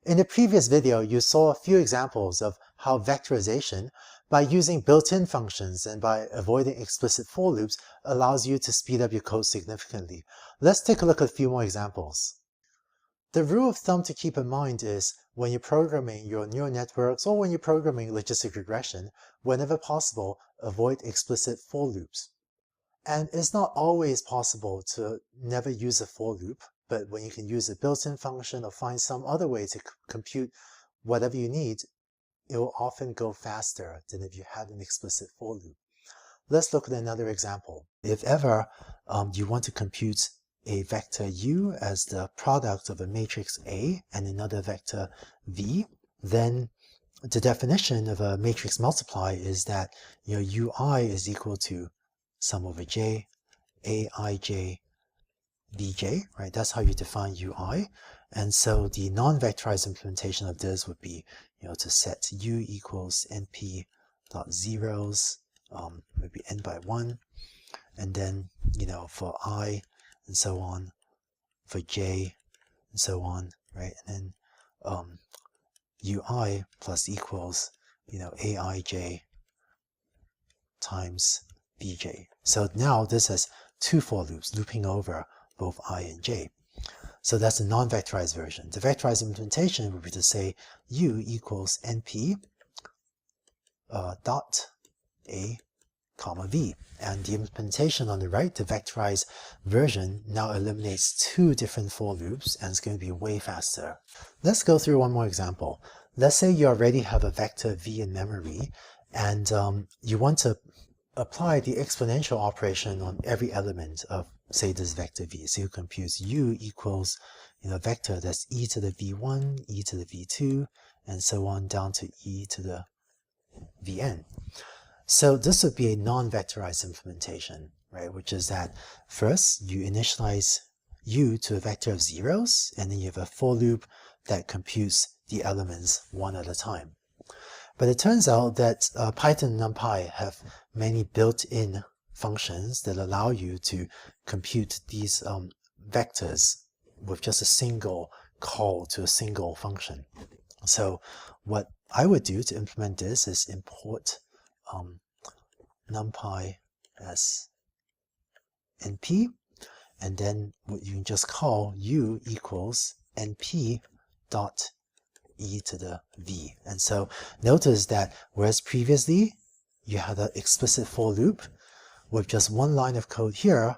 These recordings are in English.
In the previous video, you saw a few examples of how vectorization, by using built-in functions and by avoiding explicit for loops, allows you to speed up your code significantly. Let's take a look at a few more examples. The rule of thumb to keep in mind is when you're programming your neural networks or when you're programming logistic regression, whenever possible, avoid explicit for loops. And it's not always possible to never use a for loop, but when you can use a built-in function or find some other way to compute whatever you need, it will often go faster than if you had an explicit for loop. Let's look at another example. If ever you want to compute a vector u as the product of a matrix A and another vector v, then the definition of a matrix multiply is that your ui is equal to sum over j, aij, bj, right? That's how you define ui. And so the non-vectorized implementation of this would be, to set u equals np dot zeros, maybe n by 1, and then, for I and so on, for j and so on, right? And then ui plus equals, aij times bj. So now this has two for loops looping over both I and j. So that's the non-vectorized version. The vectorized implementation would be to say u equals np dot a comma v. And the implementation on the right, the vectorized version, now eliminates two different for loops and it's going to be way faster. Let's go through one more example. Let's say you already have a vector v in memory and you want to apply the exponential operation on every element of, say, this vector v. So you compute u equals, a vector that's e to the v1, e to the v2, and so on down to e to the vn. So this would be a non-vectorized implementation, right? Which is that first you initialize u to a vector of zeros, and then you have a for loop that computes the elements one at a time. But it turns out that Python and NumPy have many built-in functions that allow you to compute these vectors with just a single call to a single function. So what I would do to implement this is import NumPy as np, and then what you can just call u equals np dot e to the v. And so notice that whereas previously you had an explicit for loop with just one line of code here,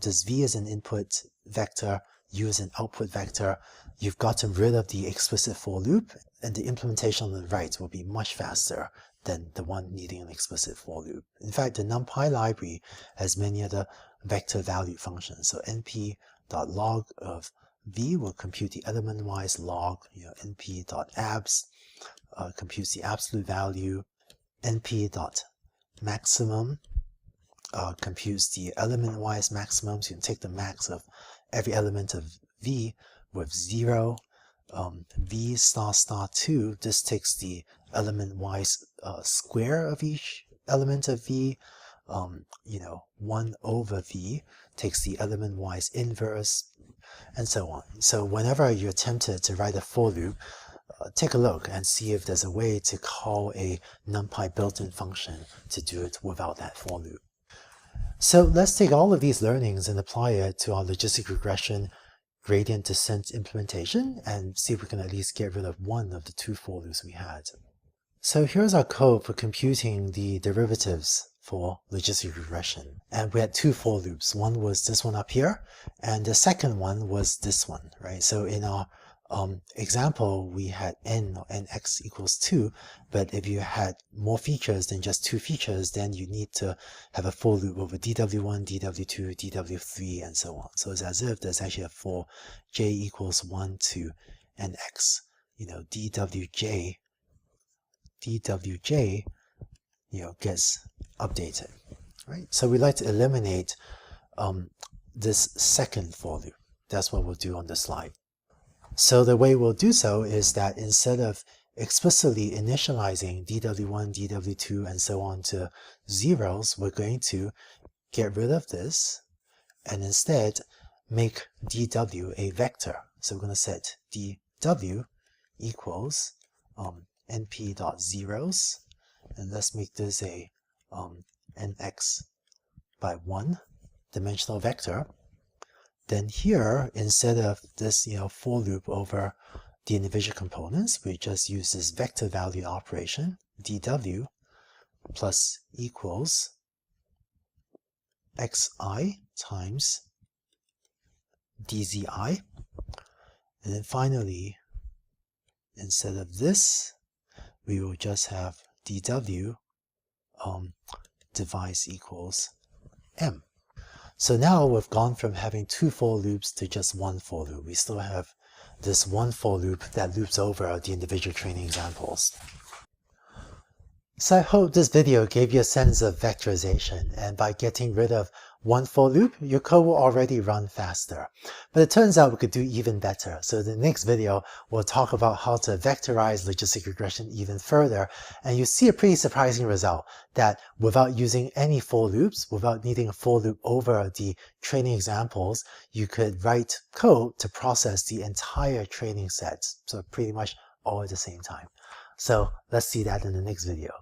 this v is an input vector, u is an output vector, you've gotten rid of the explicit for loop, and the implementation on the right will be much faster than the one needing an explicit for loop. In fact, the NumPy library has many other vector value functions. So np.log of v will compute the element-wise log, np.abs computes the absolute value, np.maximum computes the element-wise maximum, so you can take the max of every element of v with 0, v star star 2, this takes the element-wise square of each element of v, 1 over v takes the element-wise inverse, and so on. So whenever you're tempted to write a for loop, take a look and see if there's a way to call a NumPy built-in function to do it without that for loop. So let's take all of these learnings and apply it to our logistic regression gradient descent implementation and see if we can at least get rid of one of the two for loops we had. So here's our code for computing the derivatives for logistic regression. And we had two for loops. One was this one up here, and the second one was this one, right? So in our example, we had n or nx equals 2, but if you had more features than just two features, then you need to have a for loop over dw1, dw2, dw3, and so on. So it's as if there's actually a for j equals 1 to nx, dwj gets updated, right? So we like to eliminate this second for loop. That's what we'll do on the slide. So the way we'll do so is that instead of explicitly initializing dw1, dw2, and so on to zeros, we're going to get rid of this and instead make dw a vector. So we're going to set dw equals np.zeros, and let's make this a nx by 1 dimensional vector. Then here, instead of this for loop over the individual components, we just use this vector value operation, dw plus equals xi times dzi. And then finally, instead of this, we will just have dw device equals m. So now we've gone from having 2 for loops to just 1 for loop. We still have this 1 for loop that loops over the individual training examples. So I hope this video gave you a sense of vectorization, and by getting rid of 1 for loop, your code will already run faster. But it turns out we could do even better. So in the next video, we'll talk about how to vectorize logistic regression even further, and you'll see a pretty surprising result that without using any for loops, without needing a for loop over the training examples, you could write code to process the entire training set. So pretty much all at the same time. So let's see that in the next video.